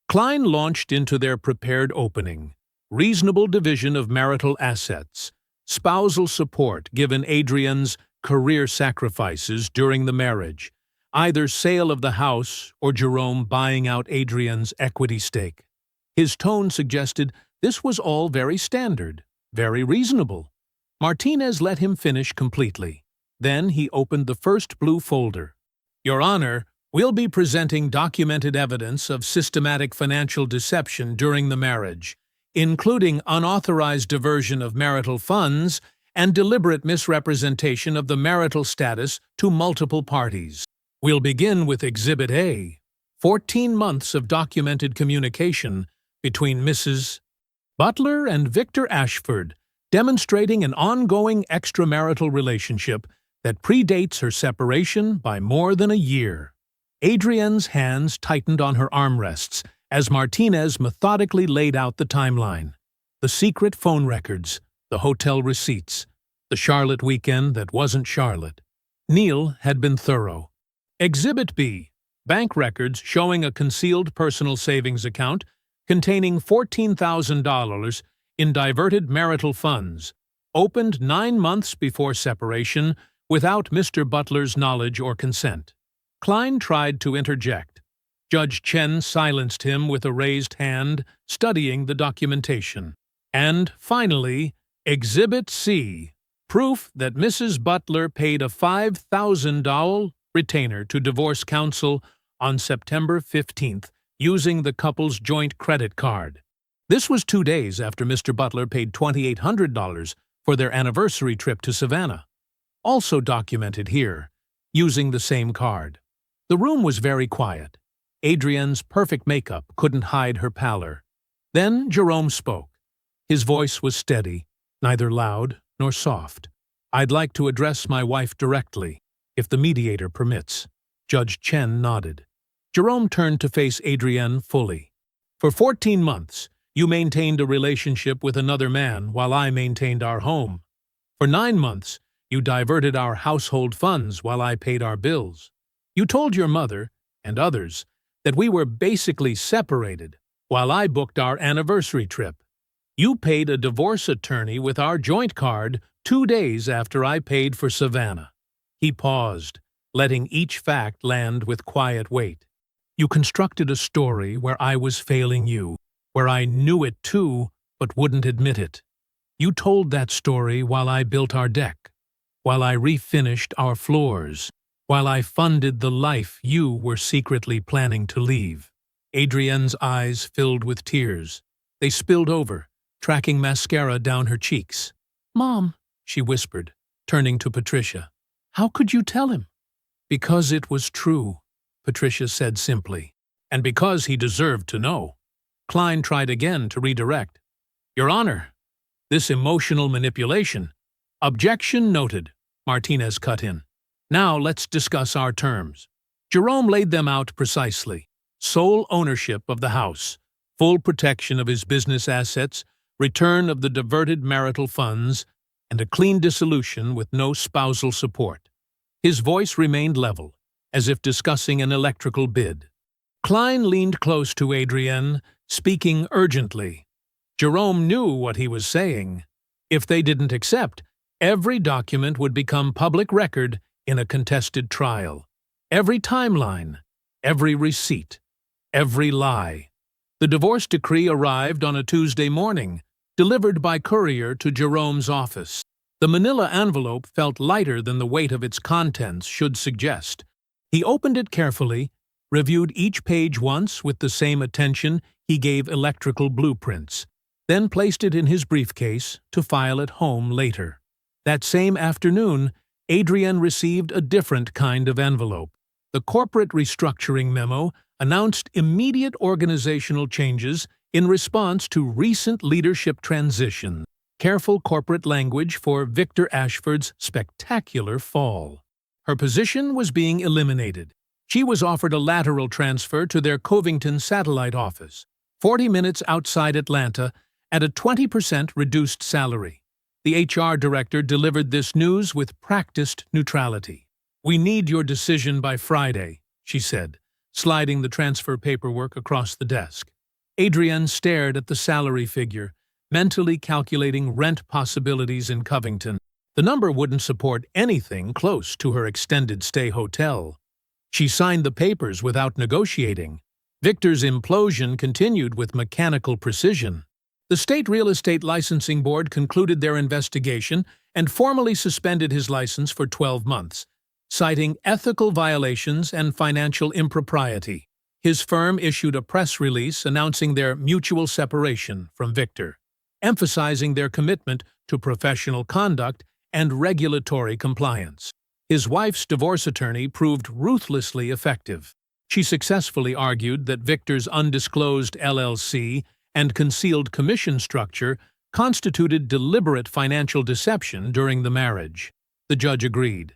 Klein launched into their prepared opening. Reasonable division of marital assets, spousal support given Adrienne's career sacrifices during the marriage, either sale of the house or Jerome buying out Adrienne's equity stake. His tone suggested this was all very standard, very reasonable. Martinez let him finish completely. Then he opened the first blue folder. "Your Honor, we'll be presenting documented evidence of systematic financial deception during the marriage, including unauthorized diversion of marital funds and deliberate misrepresentation of the marital status to multiple parties. We'll begin with Exhibit A, 14 months of documented communication between Mrs. Butler and Victor Ashford, demonstrating an ongoing extramarital relationship that predates her separation by more than a year." Adrienne's hands tightened on her armrests as Martinez methodically laid out the timeline. The secret phone records, the hotel receipts, the Charlotte weekend that wasn't Charlotte. Neil had been thorough. Exhibit B, bank records showing a concealed personal savings account containing $14,000 in diverted marital funds, opened 9 months before separation without Mr. Butler's knowledge or consent. Klein tried to interject. Judge Chen silenced him with a raised hand, studying the documentation. And, finally, Exhibit C, proof that Mrs. Butler paid a $5,000 retainer to divorce counsel on September 15th using the couple's joint credit card. This was 2 days after Mr. Butler paid $2,800 for their anniversary trip to Savannah. Also documented here, using the same card. The room was very quiet. Adrienne's perfect makeup couldn't hide her pallor. Then Jerome spoke. His voice was steady, neither loud nor soft. "I'd like to address my wife directly, if the mediator permits." Judge Chen nodded. Jerome turned to face Adrienne fully. "For 14 months, you maintained a relationship with another man while I maintained our home. For 9 months, You diverted our household funds while I paid our bills. You told your mother, and others, that we were basically separated while I booked our anniversary trip. You paid a divorce attorney with our joint card 2 days after I paid for Savannah. He paused, letting each fact land with quiet weight. You constructed a story where I was failing you, where I knew it too, but wouldn't admit it. You told that story while I built our deck, while I refinished our floors, while I funded the life you were secretly planning to leave. Adrienne's eyes filled with tears. They spilled over, tracking mascara down her cheeks. "Mom," she whispered, turning to Patricia. "How could you tell him?" "Because it was true," Patricia said simply, "and because he deserved to know." Klein tried again to redirect. "Your Honor, this emotional manipulation—" "Objection noted," Martinez cut in. "Now let's discuss our terms." Jerome laid them out precisely. Sole ownership of the house, full protection of his business assets, return of the diverted marital funds, and a clean dissolution with no spousal support. His voice remained level, as if discussing an electrical bid. Klein leaned close to Adrienne, speaking urgently. Jerome knew what he was saying. If they didn't accept, every document would become public record in a contested trial. Every timeline, every receipt, every lie. The divorce decree arrived on a Tuesday morning, delivered by courier to Jerome's office. The manila envelope felt lighter than the weight of its contents should suggest. He opened it carefully, reviewed each page once with the same attention he gave electrical blueprints, then placed it in his briefcase to file at home later. That same afternoon, Adrienne received a different kind of envelope. The corporate restructuring memo announced immediate organizational changes in response to recent leadership transition. Careful corporate language for Victor Ashford's spectacular fall. Her position was being eliminated. She was offered a lateral transfer to their Covington satellite office, 40 minutes outside Atlanta, at a 20% reduced salary. The HR director delivered this news with practiced neutrality. "We need your decision by Friday," she said, sliding the transfer paperwork across the desk. Adrienne stared at the salary figure, mentally calculating rent possibilities in Covington. The number wouldn't support anything close to her extended stay hotel. She signed the papers without negotiating. Victor's implosion continued with mechanical precision. The State Real Estate Licensing Board concluded their investigation and formally suspended his license for 12 months, citing ethical violations and financial impropriety. His firm issued a press release announcing their mutual separation from Victor, emphasizing their commitment to professional conduct and regulatory compliance. His wife's divorce attorney proved ruthlessly effective. She successfully argued that Victor's undisclosed LLC and concealed commission structure constituted deliberate financial deception during the marriage. The judge agreed.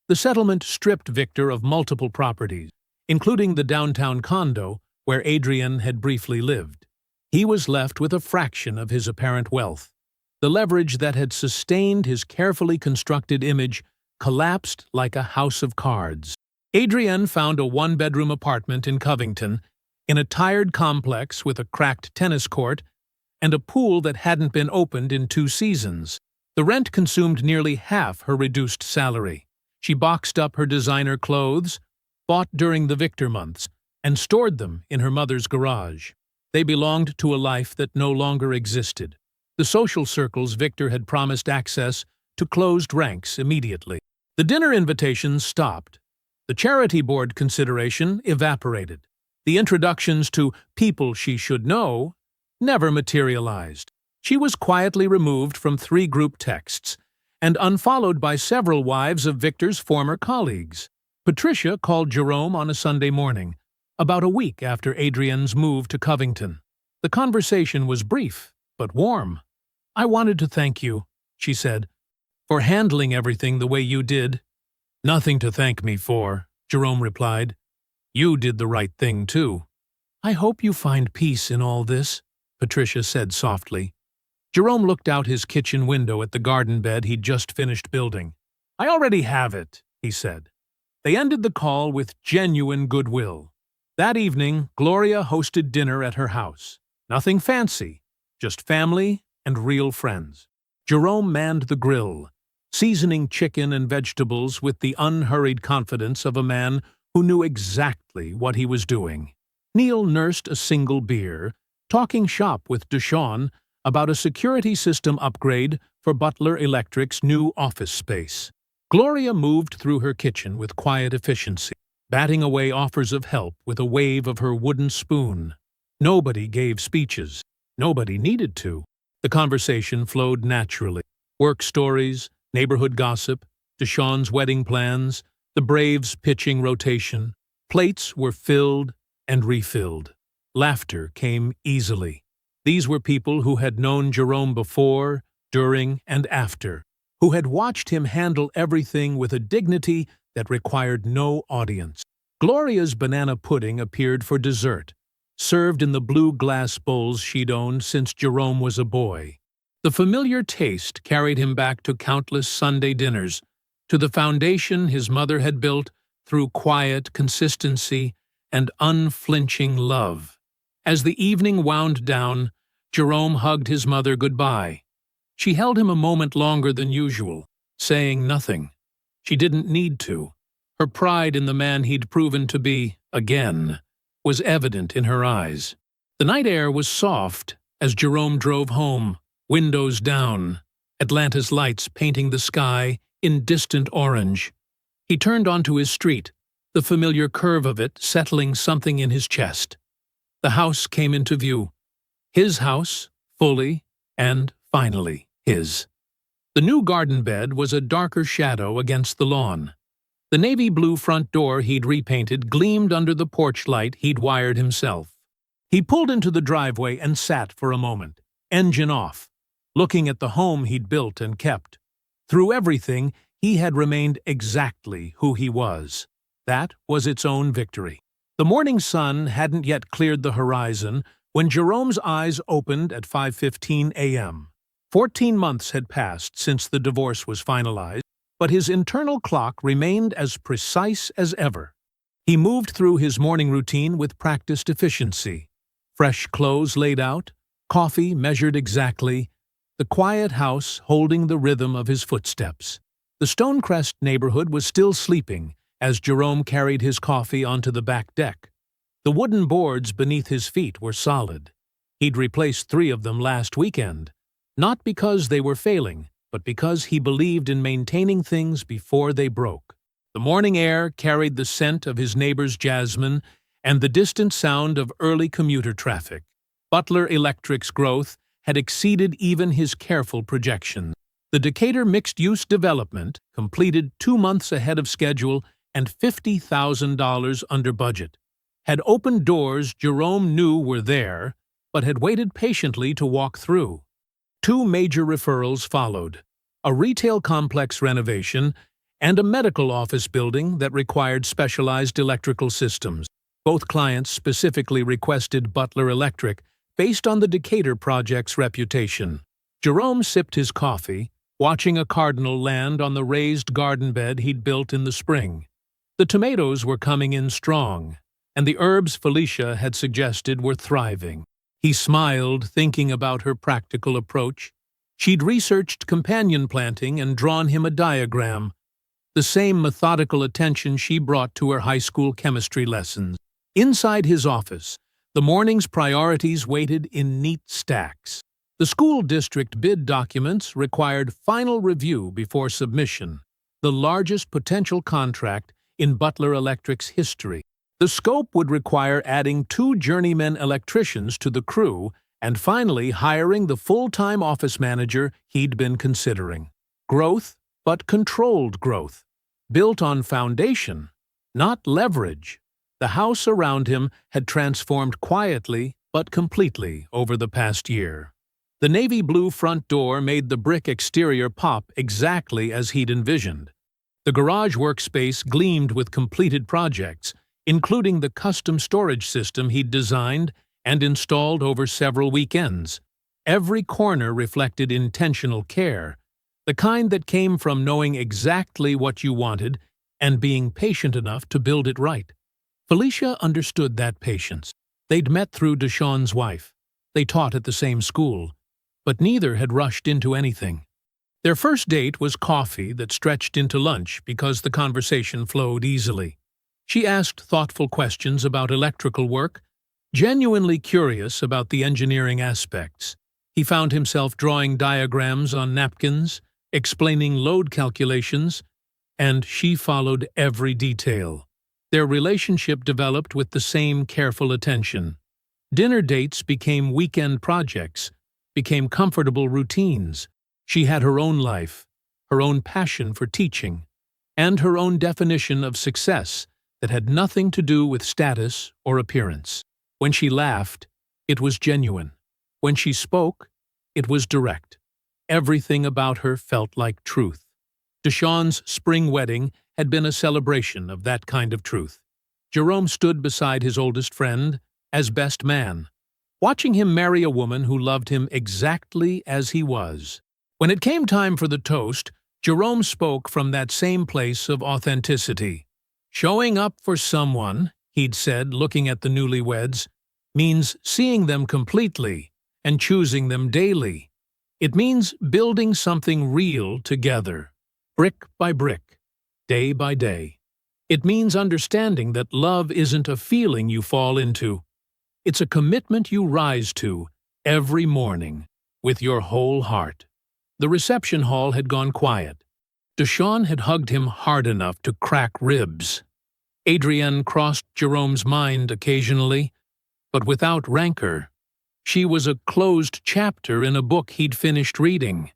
The settlement stripped Victor of multiple properties, including the downtown condo where Adrienne had briefly lived. He was left with a fraction of his apparent wealth. The leverage that had sustained his carefully constructed image collapsed like a house of cards. Adrienne found a one-bedroom apartment in Covington, in a tired complex with a cracked tennis court and a pool that hadn't been opened in 2 seasons. The rent consumed nearly half her reduced salary. She boxed up her designer clothes, bought during the Victor months, and stored them in her mother's garage. They belonged to a life that no longer existed. The social circles Victor had promised access to closed ranks immediately. The dinner invitations stopped. The charity board consideration evaporated. The introductions to people she should know never materialized. She was quietly removed from 3 group texts and unfollowed by several wives of Victor's former colleagues. Patricia called Jerome on a Sunday morning, about a week after Adrienne's move to Covington. The conversation was brief, but warm. "I wanted to thank you," she said, "for handling everything the way you did." "Nothing to thank me for," Jerome replied. "You did the right thing, too." "I hope you find peace in all this," Patricia said softly. Jerome looked out his kitchen window at the garden bed he'd just finished building. "I already have it," he said. They ended the call with genuine goodwill. That evening, Gloria hosted dinner at her house. Nothing fancy, just family and real friends. Jerome manned the grill, seasoning chicken and vegetables with the unhurried confidence of a man who knew exactly what he was doing. Neil nursed a single beer, talking shop with Deshawn about a security system upgrade for Butler Electric's new office space. Gloria moved through her kitchen with quiet efficiency, batting away offers of help with a wave of her wooden spoon. Nobody gave speeches. Nobody needed to. The conversation flowed naturally. Work stories, neighborhood gossip, Deshawn's wedding plans, the Braves' pitching rotation. Plates were filled and refilled. Laughter came easily. These were people who had known Jerome before, during, and after, who had watched him handle everything with a dignity that required no audience. Gloria's banana pudding appeared for dessert, served in the blue glass bowls she'd owned since Jerome was a boy. The familiar taste carried him back to countless Sunday dinners, to the foundation his mother had built through quiet consistency and unflinching love. As the evening wound down, Jerome hugged his mother goodbye. She held him a moment longer than usual, saying nothing. She didn't need to. Her pride in the man he'd proven to be, again, was evident in her eyes. The night air was soft as Jerome drove home, windows down, Atlanta's lights painting the sky in distant orange. He turned onto his street, the familiar curve of it settling something in his chest. The house came into view. His house, fully and finally his. The new garden bed was a darker shadow against the lawn. The navy blue front door he'd repainted gleamed under the porch light he'd wired himself. He pulled into the driveway and sat for a moment, engine off, looking at the home he'd built and kept. Through everything, he had remained exactly who he was. That was its own victory. The morning sun hadn't yet cleared the horizon when Jerome's eyes opened at 5:15 a.m. 14 months had passed since the divorce was finalized, but his internal clock remained as precise as ever. He moved through his morning routine with practiced efficiency. Fresh clothes laid out, coffee measured exactly, the quiet house holding the rhythm of his footsteps. The Stonecrest neighborhood was still sleeping as Jerome carried his coffee onto the back deck. The wooden boards beneath his feet were solid. He'd replaced 3 of them last weekend, not because they were failing, but because he believed in maintaining things before they broke. The morning air carried the scent of his neighbor's jasmine and the distant sound of early commuter traffic. Butler Electric's growth had exceeded even his careful projections. The Decatur mixed-use development, completed 2 months ahead of schedule and $50,000 under budget, had opened doors Jerome knew were there, but had waited patiently to walk through. 2 major referrals followed, a retail complex renovation and a medical office building that required specialized electrical systems. Both clients specifically requested Butler Electric based on the Decatur project's reputation. Jerome sipped his coffee, watching a cardinal land on the raised garden bed he'd built in the spring. The tomatoes were coming in strong, and the herbs Felicia had suggested were thriving. He smiled, thinking about her practical approach. She'd researched companion planting and drawn him a diagram, the same methodical attention she brought to her high school chemistry lessons. Inside his office, the morning's priorities waited in neat stacks. The school district bid documents required final review before submission, the largest potential contract in Butler Electric's history. The scope would require adding 2 journeyman electricians to the crew and finally hiring the full-time office manager he'd been considering. Growth, but controlled growth, built on foundation, not leverage. The house around him had transformed quietly but completely over the past year. The navy blue front door made the brick exterior pop exactly as he'd envisioned. The garage workspace gleamed with completed projects, including the custom storage system he'd designed and installed over several weekends. Every corner reflected intentional care. The kind that came from knowing exactly what you wanted and being patient enough to build it right. Felicia understood that patience. They'd met through Deshawn's wife. They taught at the same school, but neither had rushed into anything. Their first date was coffee that stretched into lunch because the conversation flowed easily. She asked thoughtful questions about electrical work, genuinely curious about the engineering aspects. He found himself drawing diagrams on napkins, explaining load calculations, and she followed every detail. Their relationship developed with the same careful attention. Dinner dates became weekend projects, became comfortable routines. She had her own life, her own passion for teaching, and her own definition of success that had nothing to do with status or appearance. When she laughed, it was genuine. When she spoke, it was direct. Everything about her felt like truth. Deshawn's spring wedding had been a celebration of that kind of truth. Jerome stood beside his oldest friend as best man, watching him marry a woman who loved him exactly as he was. When it came time for the toast, Jerome spoke from that same place of authenticity. Showing up for someone, he'd said, looking at the newlyweds, means seeing them completely and choosing them daily. It means building something real together, brick by brick, day by day. It means understanding that love isn't a feeling you fall into. It's a commitment you rise to every morning with your whole heart. The reception hall had gone quiet. Deshawn had hugged him hard enough to crack ribs. Adrienne crossed Jerome's mind occasionally, but without rancor. She was a closed chapter in a book he'd finished reading.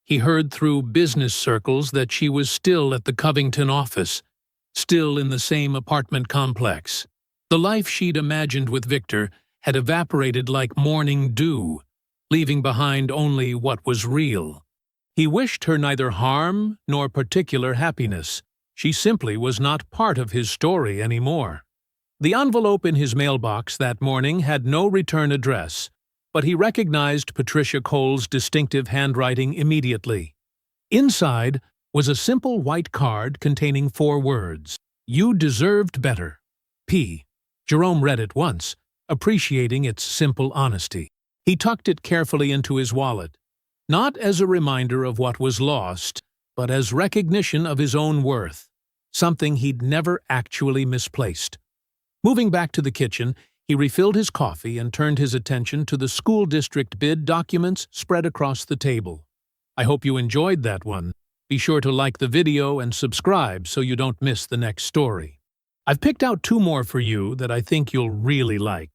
He heard through business circles that she was still at the Covington office, still in the same apartment complex. The life she'd imagined with Victor had evaporated like morning dew, leaving behind only what was real. He wished her neither harm nor particular happiness. She simply was not part of his story anymore. The envelope in his mailbox that morning had no return address, but he recognized Patricia Cole's distinctive handwriting immediately. Inside was a simple white card containing 4 words: "You deserved better. P." Jerome read it once, appreciating its simple honesty. He tucked it carefully into his wallet, not as a reminder of what was lost, but as recognition of his own worth, something he'd never actually misplaced. Moving back to the kitchen, he refilled his coffee and turned his attention to the school district bid documents spread across the table. I hope you enjoyed that one. Be sure to like the video and subscribe so you don't miss the next story. I've picked out 2 more for you that I think you'll really like.